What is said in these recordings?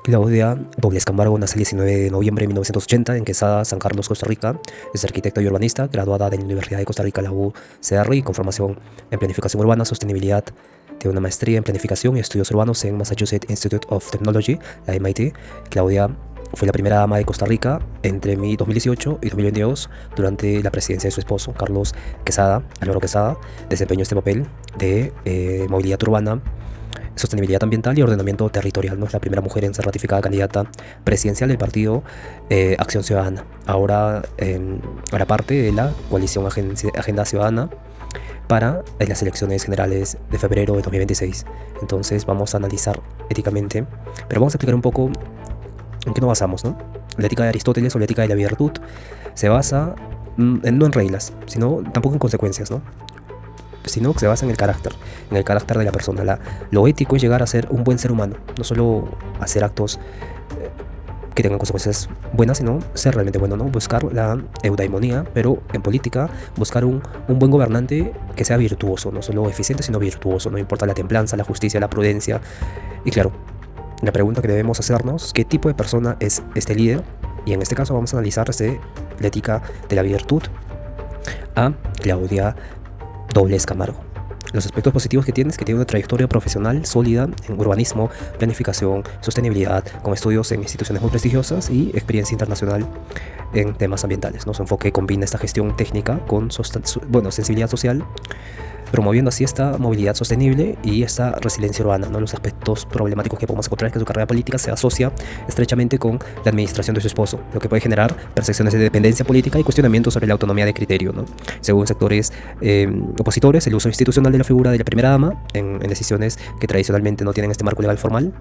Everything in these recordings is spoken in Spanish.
Claudia Dobles Camargo nace el 19 de noviembre de 1980 en Quesada, San Carlos, Costa Rica. Es arquitecta y urbanista, graduada de la Universidad de Costa Rica, la UCR, con formación en planificación urbana, sostenibilidad. Tiene una maestría en planificación y estudios urbanos en Massachusetts Institute of Technology, la MIT. Claudia fue la primera dama de Costa Rica entre 2018 y 2022 durante la presidencia de su esposo, Carlos Quesada, Álvaro Quesada. Desempeñó este papel de movilidad urbana, sostenibilidad ambiental y ordenamiento territorial, ¿no? Es la primera mujer en ser ratificada candidata presidencial del partido Acción Ciudadana. Ahora hará parte de la coalición Agenda Ciudadana para las elecciones generales de febrero de 2026. Entonces vamos a analizar éticamente, pero vamos a explicar un poco en qué nos basamos, ¿no? La ética de Aristóteles o la ética de la virtud se basa no en reglas, sino tampoco en consecuencias, ¿no? Sino que se basa en el carácter de la persona. Lo ético es llegar a ser un buen ser humano, no solo hacer actos que tengan consecuencias buenas, sino ser realmente bueno, ¿no? Buscar la eudaimonía, pero en política buscar un buen gobernante que sea virtuoso, no solo eficiente, sino virtuoso, no importa la templanza, la justicia, la prudencia. Y claro, la pregunta que debemos hacernos, ¿qué tipo de persona es este líder? Y en este caso vamos a analizar la ética de la virtud a Claudia Dobles Camargo. Los aspectos positivos que tiene es que tiene una trayectoria profesional sólida en urbanismo, planificación, sostenibilidad, con estudios en instituciones muy prestigiosas y experiencia internacional en temas ambientales, ¿no? Su enfoque combina esta gestión técnica con sensibilidad social, promoviendo así esta movilidad sostenible y esta resiliencia urbana, ¿no? Los aspectos problemáticos que podemos encontrar es que su carrera política se asocia estrechamente con la administración de su esposo, lo que puede generar percepciones de dependencia política y cuestionamientos sobre la autonomía de criterio, ¿no? Según sectores opositores, el uso institucional de la figura de la primera dama en decisiones que tradicionalmente no tienen este marco legal formal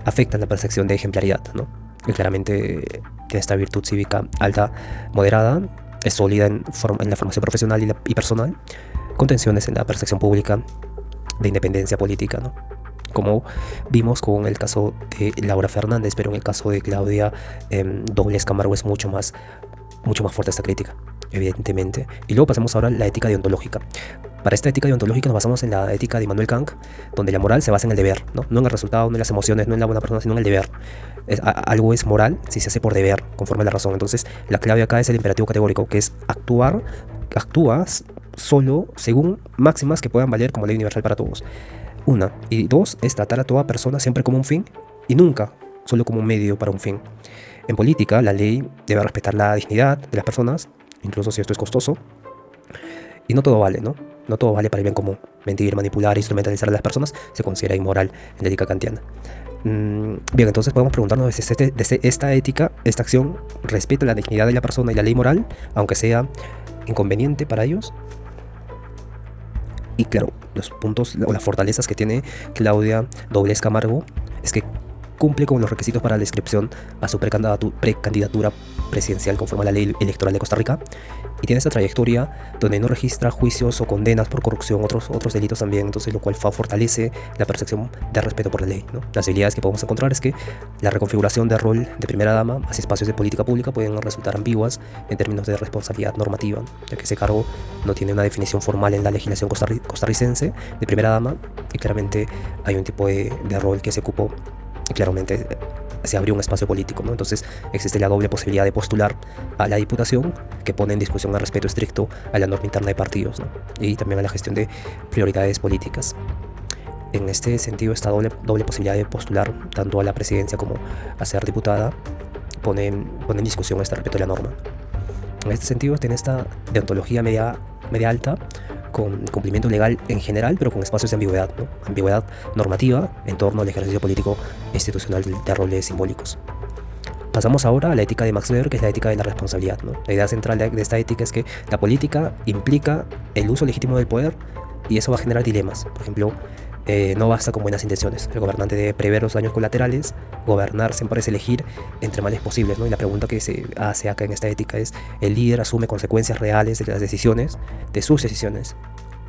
afectan la percepción de ejemplaridad, ¿no? Y claramente tiene esta virtud cívica alta, moderada, es sólida en la formación profesional y personal, con tensiones en la percepción pública de independencia política, ¿no? Como vimos con el caso de Laura Fernández, pero en el caso de Claudia Dobles Camargo es mucho más fuerte esta crítica, evidentemente. Y luego pasamos ahora a la ética deontológica. Para esta ética deontológica nos basamos en la ética de Immanuel Kant, donde la moral se basa en el deber, ¿no? No en el resultado, no en las emociones, no en la buena persona, sino en el deber. Algo es moral si se hace por deber, conforme a la razón. Entonces, la clave acá es el imperativo categórico, que es actúas solo según máximas que puedan valer como ley universal para todos. Una. Y dos, es tratar a toda persona siempre como un fin y nunca solo como un medio para un fin. En política, la ley debe respetar la dignidad de las personas, incluso si esto es costoso. Y no todo vale, ¿no? No todo vale para el bien común. Mentir, manipular, instrumentalizar a las personas se considera inmoral en la ética kantiana. Bien, entonces podemos preguntarnos desde esta ética, esta acción respeta la dignidad de la persona y la ley moral, aunque sea inconveniente para ellos. Y claro, los puntos o las fortalezas que tiene Claudia Dobles Camargo es que cumple con los requisitos para la inscripción a su precandidatura presidencial conforme a la ley electoral de Costa Rica, y tiene esta trayectoria donde no registra juicios o condenas por corrupción, otros delitos también, entonces lo cual fortalece la percepción de respeto por la ley, ¿no? Las habilidades que podemos encontrar es que la reconfiguración del rol de primera dama hacia espacios de política pública pueden resultar ambiguas en términos de responsabilidad normativa, ya que ese cargo no tiene una definición formal en la legislación costarricense de primera dama, y claramente hay un tipo de rol que se ocupó y claramente se abrió un espacio político, ¿no? Entonces existe la doble posibilidad de postular a la diputación, que pone en discusión el respeto estricto a la norma interna de partidos, ¿no? Y también a la gestión de prioridades políticas. En este sentido, esta doble posibilidad de postular tanto a la presidencia como a ser diputada pone en discusión este respeto a la norma. En este sentido, tiene esta deontología media alta, con cumplimiento legal en general, pero con espacios de ambigüedad, ¿no? Ambigüedad normativa en torno al ejercicio político institucional de roles simbólicos. Pasamos ahora a la ética de Max Weber, que es la ética de la responsabilidad, ¿no? La idea central de esta ética es que la política implica el uso legítimo del poder y eso va a generar dilemas. Por ejemplo, no basta con buenas intenciones. El gobernante debe prever los daños colaterales. Gobernar siempre es elegir entre males posibles, ¿no? Y la pregunta que se hace acá en esta ética es: ¿el líder asume consecuencias reales de las decisiones, de sus decisiones,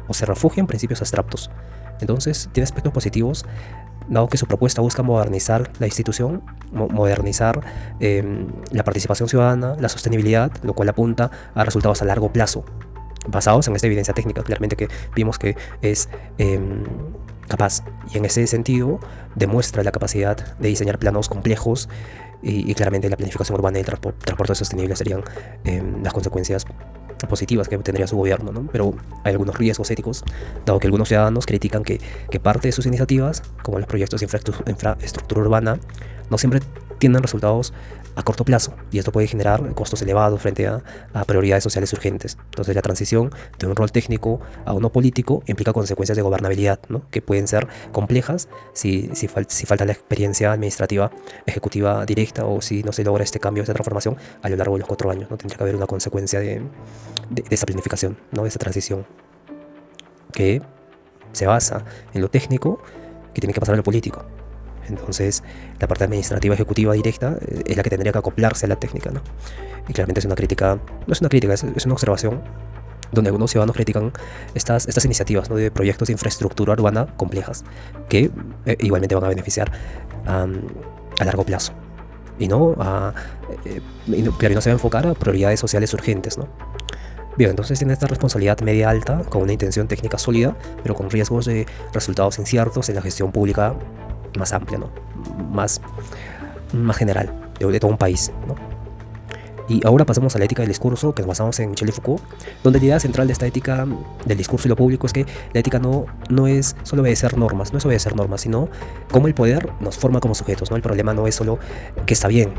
o se refugia en principios abstractos? Entonces, tiene aspectos positivos, dado que su propuesta busca modernizar la institución, modernizar la participación ciudadana, la sostenibilidad, lo cual apunta a resultados a largo plazo, basados en esta evidencia técnica, claramente, que vimos que es capaz. Y en ese sentido demuestra la capacidad de diseñar planos complejos y claramente la planificación urbana y el transporte sostenible serían las consecuencias positivas que tendría su gobierno, ¿no? Pero hay algunos riesgos éticos, dado que algunos ciudadanos critican que parte de sus iniciativas, como los proyectos de infraestructura urbana, no siempre tienen resultados a corto plazo, y esto puede generar costos elevados frente a prioridades sociales urgentes. Entonces la transición de un rol técnico a uno político implica consecuencias de gobernabilidad, ¿no? Que pueden ser complejas si falta la experiencia administrativa ejecutiva directa, o si no se logra este cambio, esta transformación a lo largo de los 4 años, ¿no? Tendría que haber una consecuencia de esa planificación, ¿no? De esa transición que se basa en lo técnico, que tiene que pasar a lo político. Entonces, la parte administrativa ejecutiva directa es la que tendría que acoplarse a la técnica, ¿no? Y claramente es una crítica, no es una crítica, es una observación donde algunos ciudadanos critican estas iniciativas, ¿no? De proyectos de infraestructura urbana complejas que igualmente van a beneficiar a largo plazo. Y claro, no se va a enfocar a prioridades sociales urgentes, ¿no? Bien, entonces tiene esta responsabilidad media alta, con una intención técnica sólida, pero con riesgos de resultados inciertos en la gestión pública más amplia, ¿no? Más general, de todo un país, ¿no? Y ahora pasamos a la ética del discurso, que nos basamos en Michel Foucault, donde la idea central de esta ética del discurso y lo público es que la ética no es solo obedecer normas, sino cómo el poder nos forma como sujetos, ¿no? El problema no es solo el que está bien,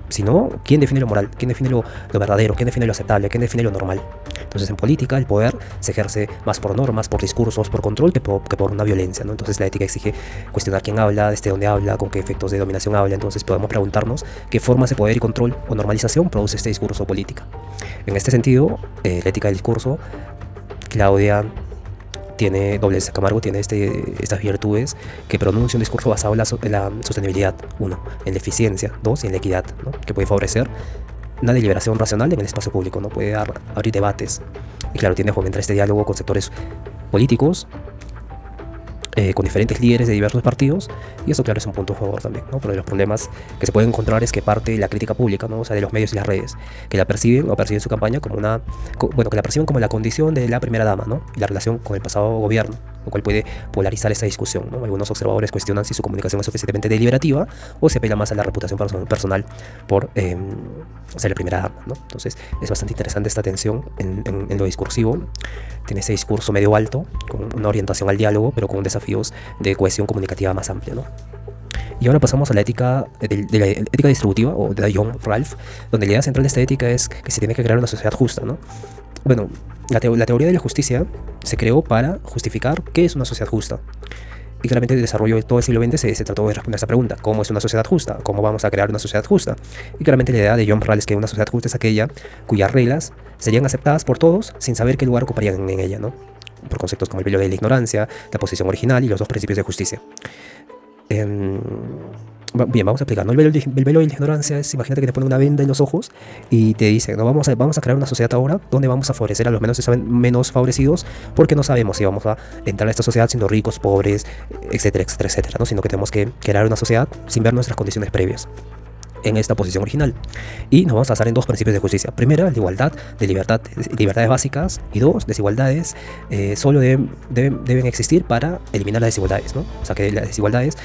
sino quién define lo moral, quién define lo verdadero, quién define lo aceptable, quién define lo normal. Entonces, en política, el poder se ejerce más por normas, por discursos, por control, que por una violencia, ¿no? Entonces, la ética exige cuestionar quién habla, desde dónde habla, con qué efectos de dominación habla. Entonces, podemos preguntarnos qué formas de poder y control o normalización produce este discurso política. En este sentido, la ética del discurso, Claudia Camargo tiene estas virtudes que pronuncia un discurso basado en la sostenibilidad, 1, en la eficiencia, 2, en la equidad, ¿no? Que puede favorecer una deliberación racional en el espacio público, ¿no? Puede abrir debates, y claro, tiende a fomentar este diálogo con sectores políticos, con diferentes líderes de diversos partidos, y eso, claro, es un punto a favor también, ¿no? Pero de los problemas que se pueden encontrar es que parte de la crítica pública, ¿no? O sea, de los medios y las redes, que la perciben su campaña como que la perciben como la condición de la primera dama, ¿no? Y la relación con el pasado gobierno, lo cual puede polarizar esta discusión, ¿no? Algunos observadores cuestionan si su comunicación es suficientemente deliberativa o se apela más a la reputación personal por ser la primera dama, ¿no? Entonces es bastante interesante esta tensión en lo discursivo. Tiene ese discurso medio alto, con una orientación al diálogo, pero con desafíos de cohesión comunicativa más amplia, ¿no? Y ahora pasamos a la ética de la ética distributiva, o de John Ralph, donde la idea central de esta ética es que se tiene que crear una sociedad justa, ¿no? Bueno, la teoría de la justicia se creó para justificar qué es una sociedad justa. Y claramente el desarrollo de todo el siglo XX se trató de responder a esta pregunta: ¿cómo es una sociedad justa? ¿Cómo vamos a crear una sociedad justa? Y claramente la idea de John Rawls es que una sociedad justa es aquella cuyas reglas serían aceptadas por todos sin saber qué lugar ocuparían en ella, ¿no? Por conceptos como el velo de la ignorancia, la posición original y los 2 principios de justicia. Bien, vamos a explicar, ¿no? El velo de la ignorancia es, imagínate que te ponen una venda en los ojos y te dicen, ¿no? Vamos a crear una sociedad ahora donde vamos a favorecer a los menos favorecidos, porque no sabemos si vamos a entrar a esta sociedad siendo ricos, pobres, etcétera, etcétera, etcétera, ¿no? Sino que tenemos que crear una sociedad sin ver nuestras condiciones previas en esta posición original. Y nos vamos a basar en 2 principios de justicia. Primera, la igualdad de libertades básicas, y 2, desigualdades solo deben existir para eliminar las desigualdades, ¿no? O sea, que las desigualdades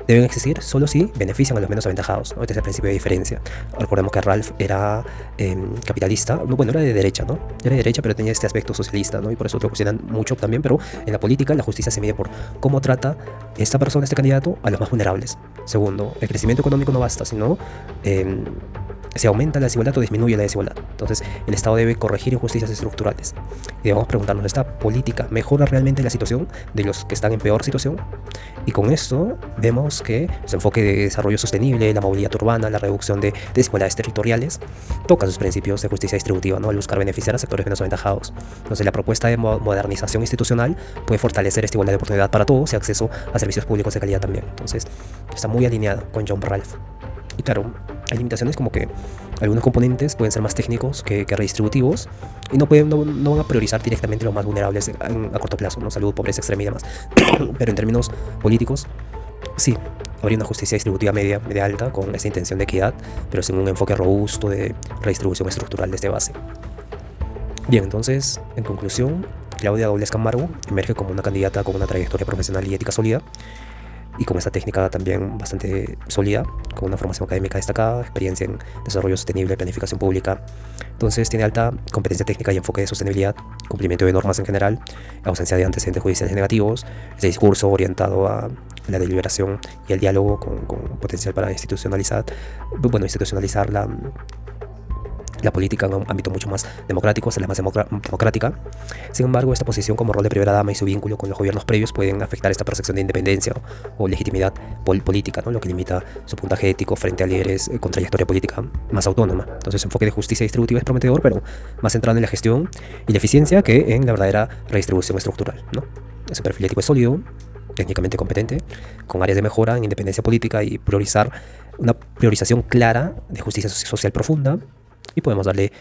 deben existir solo si benefician a los menos aventajados, ¿no? Este es el principio de diferencia. Recordemos que Ralph era capitalista, bueno, era de derecha, ¿no? Era de derecha, pero tenía este aspecto socialista, ¿no? Y por eso lo cuestionan mucho también, pero en la política la justicia se mide por cómo trata esta persona, este candidato, a los más vulnerables. Segundo, el crecimiento económico no basta, sino se aumenta la desigualdad o disminuye la desigualdad. Entonces, el Estado debe corregir injusticias estructurales. Y debemos preguntarnos, ¿esta política mejora realmente la situación de los que están en peor situación? Y con esto vemos que su enfoque de desarrollo sostenible, la movilidad urbana, la reducción de desigualdades territoriales, toca sus principios de justicia distributiva, ¿no? Al buscar beneficiar a sectores menos aventajados. Entonces, la propuesta de modernización institucional puede fortalecer esta igualdad de oportunidad para todos y acceso a servicios públicos de calidad también. Entonces, está muy alineada con John Ralph. Y claro, hay limitaciones como que algunos componentes pueden ser más técnicos que redistributivos, y no van a priorizar directamente los más vulnerables a corto plazo, ¿no? Salud, pobreza extrema y demás. Pero en términos políticos, sí, habría una justicia distributiva media alta con esa intención de equidad, pero sin un enfoque robusto de redistribución estructural desde base. Bien, entonces, en conclusión, Claudia Dobles Camargo emerge como una candidata con una trayectoria profesional y ética sólida, y con esta técnica también bastante sólida, con una formación académica destacada, experiencia en desarrollo sostenible, planificación pública. Entonces tiene alta competencia técnica y enfoque de sostenibilidad, cumplimiento de normas en general, ausencia de antecedentes judiciales negativos, este discurso orientado a la deliberación y el diálogo con potencial para institucionalizar la política en un ámbito mucho más democrático, ser la más democrática. Sin embargo, esta posición como rol de primera dama y su vínculo con los gobiernos previos pueden afectar esta percepción de independencia o legitimidad política, ¿no? Lo que limita su puntaje ético frente a líderes con trayectoria política más autónoma. Entonces, su enfoque de justicia distributiva es prometedor, pero más centrado en la gestión y la eficiencia que en la verdadera redistribución estructural, ¿no? Su perfil ético es sólido, técnicamente competente, con áreas de mejora en independencia política y una priorización clara de justicia social profunda, y podemos darle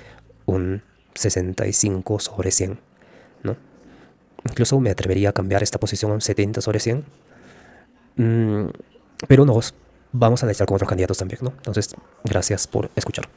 un 65 sobre 100, ¿no? Incluso me atrevería a cambiar esta posición a un 70 sobre 100. Pero nos vamos a analizar con otros candidatos también, ¿no? Entonces, gracias por escuchar.